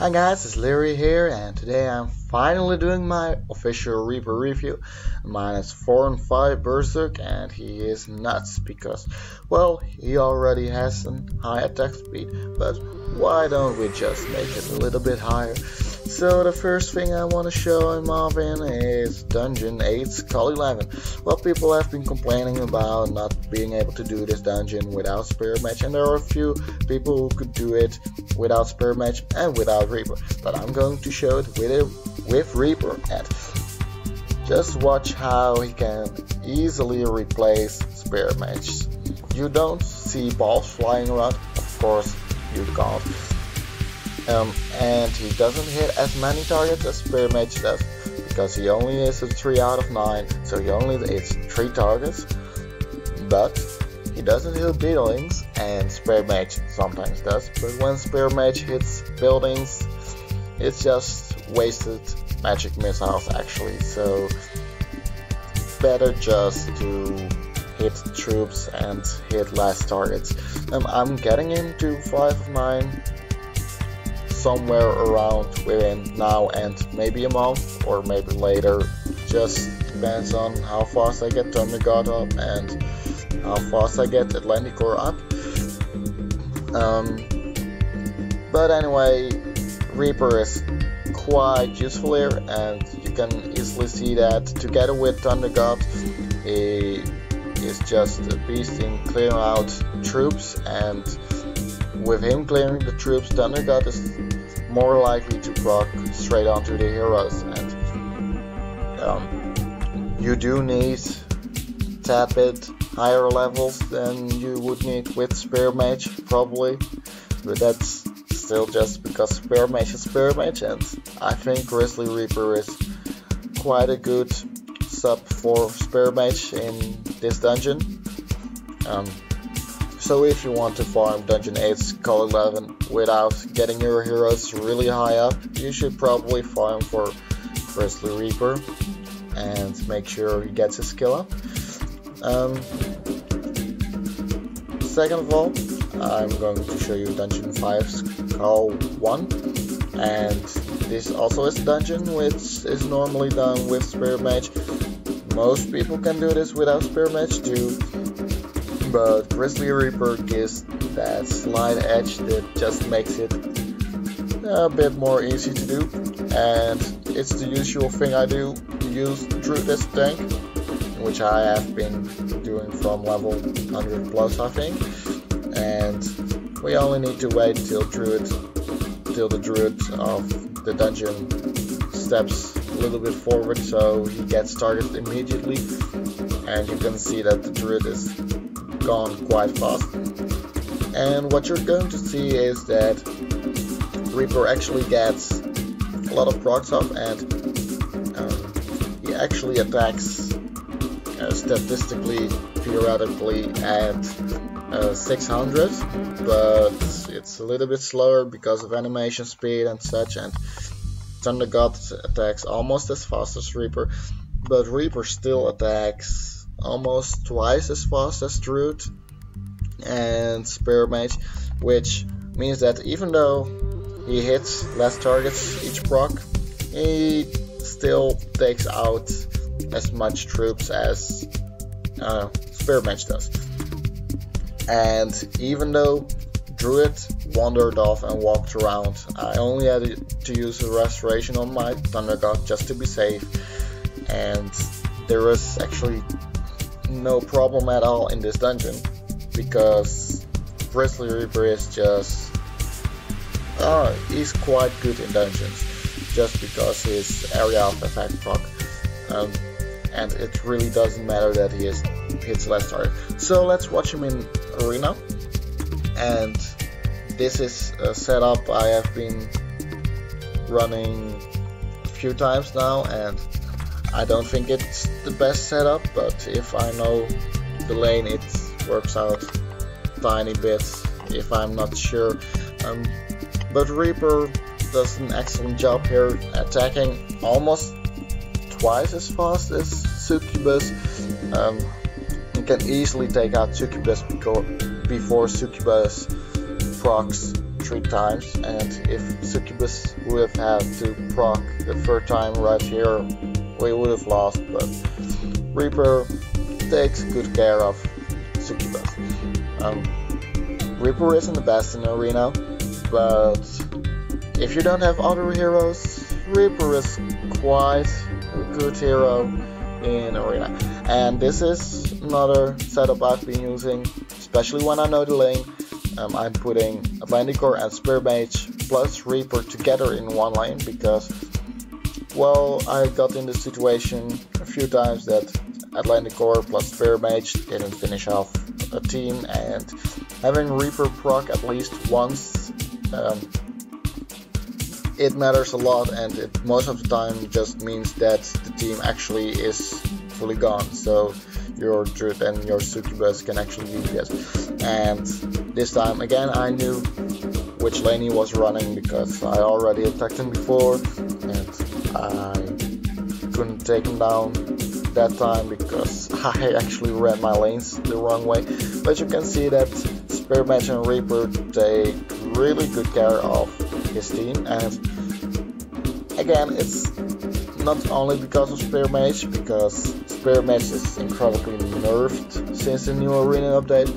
Hi guys, it's Larry here, and today I'm finally doing my official Reaper review. Mine is 4 and 5 Berserk, and he is nuts because, well, he already has a high attack speed, but why don't we just make it a little bit higher? So the first thing I want to show him off in is Dungeon 8 Call 11. Well, people have been complaining about not being able to do this dungeon without Spirit Mage, and there are a few people who could do it without Spirit Mage and without Reaper, but I'm going to show it with Reaper, and just watch how he can easily replace Spirit Mage. You don't see balls flying around, of course you can't. And he doesn't hit as many targets as Spirit Mage does, because he only is a 3 out of 9, so he only hits 3 targets. But he doesn't hit buildings, and Spirit Mage sometimes does. But when Spirit Mage hits buildings, it's just wasted magic missiles actually. So better just to hit troops and hit less targets. I'm getting into 5 of 9. Somewhere around within now and maybe a month or maybe later. Just depends on how fast I get Thunder God up and how fast I get Atlantic Core up. But anyway, Reaper is quite useful here, and you can easily see that together with Thunder God, he is just a beast in clearing out troops, and with him clearing the troops, Thunder God is more likely to proc straight onto the heroes, and you do need a tad bit higher levels than you would need with Spirit Mage probably, but that's still just because Spirit Mage is Spirit Mage, and I think Grizzly Reaper is quite a good sub for Spirit Mage in this dungeon. So if you want to farm Dungeon 8's Call 11 without getting your heroes really high up, you should probably farm for Grizzly Reaper and make sure he gets his skill up. Second of all, I'm going to show you Dungeon 5's Call 1, and this also is a dungeon which is normally done with Spirit Mage. Most people can do this without Spirit Mage too, but Grizzly Reaper gives that slight edge that just makes it a bit more easy to do, and it's the usual thing I do, use Druid as a tank, which I have been doing from level 100 plus I think, and we only need to wait till the Druid of the dungeon steps a little bit forward so he gets targeted immediately, and you can see that the Druid is gone quite fast. And what you're going to see is that Reaper actually gets a lot of procs off, and he actually attacks statistically, periodically at 600, but it's a little bit slower because of animation speed and such, and Thunder God attacks almost as fast as Reaper, but Reaper still attacks almost twice as fast as Druid and Spirit Mage, which means that even though he hits less targets each proc, he still takes out as much troops as Spirit Mage does. And even though Druid wandered off and walked around, I only had to use a restoration on my Thunder God just to be safe, and there was actually no problem at all in this dungeon, because Grizzly Reaper is just he's quite good in dungeons just because his area of effect proc, and it really doesn't matter that he hits less target. So let's watch him in arena, and this is a setup I have been running a few times now, and I don't think it's the best setup, but if I know the lane it works out tiny bits if I'm not sure. But Reaper does an excellent job here, attacking almost twice as fast as Succubus. You can easily take out Succubus before Succubus procs 3 times, and if Succubus would have had to proc the 3rd time right here, we would have lost, but Reaper takes good care of Succubus. Reaper isn't the best in the arena, but if you don't have other heroes, Reaper is quite a good hero in arena. And this is another setup I've been using, especially when I know the lane. I'm putting Atlantic Core and Spear Mage plus Reaper together in one lane because, well, I got in this situation a few times that Atlantic Core plus Spear Mage didn't finish off a team, and having Reaper proc at least once, it matters a lot, and it most of the time just means that the team actually is fully gone, so your Druid and your Succubus can actually use this. And this time again I knew which lane he was running because I already attacked him before, and I couldn't take him down that time because I actually read my lanes the wrong way. But you can see that Spear Mage and Reaper take really good care of his team, and again, it's not only because of Spear Mage, because Spear Mage is incredibly nerfed since the new arena update,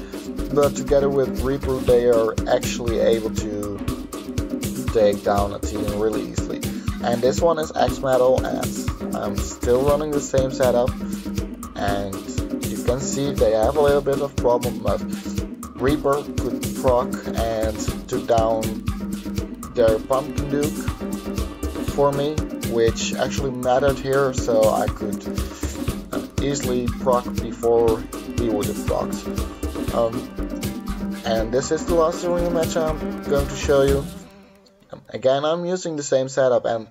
but together with Reaper they are actually able to take down a team really easily. And this one is X Metal, and I'm still running the same setup, and you can see they have a little bit of problem, but Reaper could proc and took down their Pumpkin Duke for me, which actually mattered here, so I could easily proc before he would have procced. And this is the last arena match I'm going to show you. Again, I'm using the same setup, and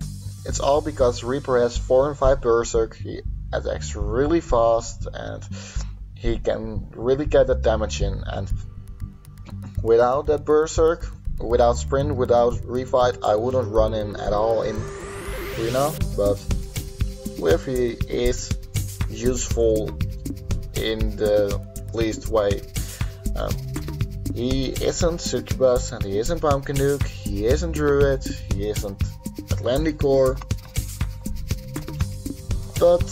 it's all because Reaper has 4 and 5 Berserk. He attacks really fast, and he can really get the damage in, and without that Berserk, without Sprint, without Refight, I wouldn't run him at all in arena, but with he is useful in the least way. He isn't Succubus, and he isn't Pumpkin Duke, he isn't Druid, he isn't Atlantic Core, but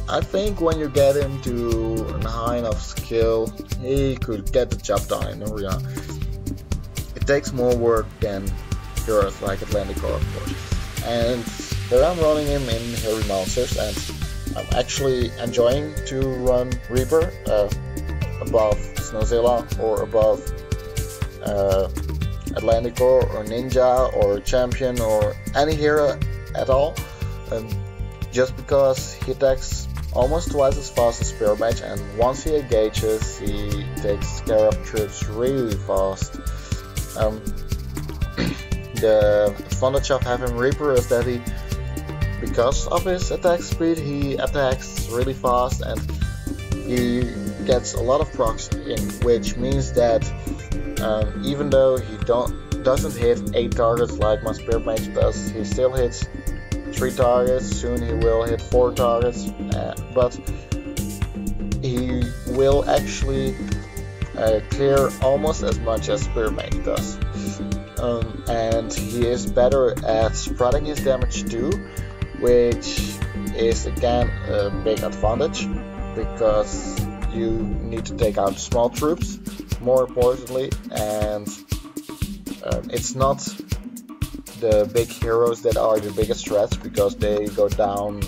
I think when you get him to a high enough skill, he could get the job done in arena. It takes more work than heroes like Atlantic Core, of course. And here I'm running him in Hairy Monsters, and I'm actually enjoying to run Reaper above Snowzilla or above Atlantic Core or Ninja or Champion or any hero at all, just because he attacks almost twice as fast as Spear Mage, and once he engages he takes care of troops really fast. The advantage of having Reaper is that he, because of his attack speed, he attacks really fast and he gets a lot of procs in, which means that even though he doesn't hit 8 targets like my Spear Mage does, he still hits 3 targets, soon he will hit 4 targets, but he will actually clear almost as much as Spear Mage does. And he is better at spreading his damage too, which is again a big advantage because you need to take out small troops more importantly, and it's not the big heroes that are the biggest threats because they go down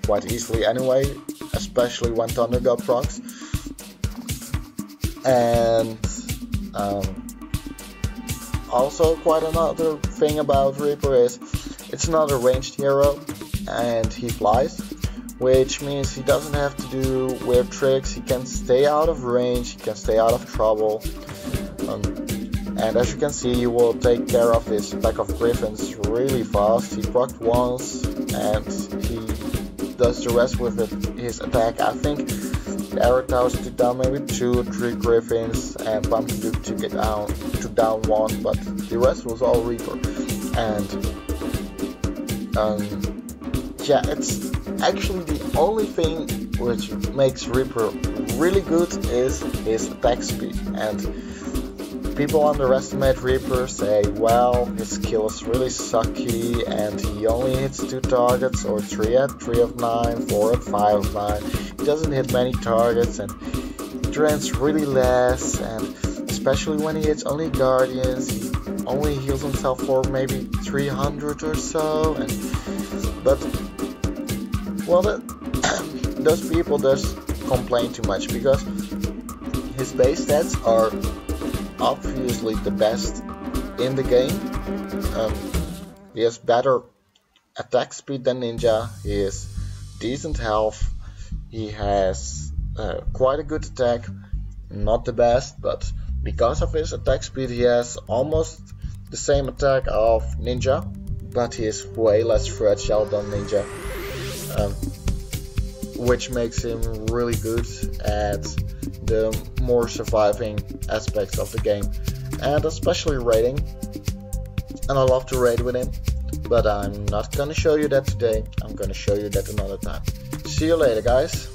quite easily anyway, especially when Thunder God procs. And also quite another thing about Reaper is it's not a ranged hero and he flies, which means he doesn't have to do weird tricks, he can stay out of range, he can stay out of trouble. And as you can see, he will take care of his pack of griffins really fast. He procced once and he does the rest with his attack. I think the Arrow Towers took down maybe 2 or 3 griffins and Pumpkin Duke took down 1, but the rest was all Reaper. And yeah, it's actually the only thing which makes Reaper really good is his attack speed. And People underestimate Reaper, say, well, his skill is really sucky and he only hits 2 targets, or 3 at 3 of 9, 4 at 5 of 9. He doesn't hit many targets and he drains really less, and especially when he hits only Guardians, he only heals himself for maybe 300 or so. But well, those people just complain too much, because his base stats are obviously the best in the game. He has better attack speed than Ninja, he has decent health, he has quite a good attack, not the best, but because of his attack speed he has almost the same attack of Ninja, but he is way less fragile than Ninja, which makes him really good at the more surviving aspects of the game, and especially raiding. And I love to raid with him, but I'm not gonna show you that today. I'm gonna show you that another time. See you later, guys.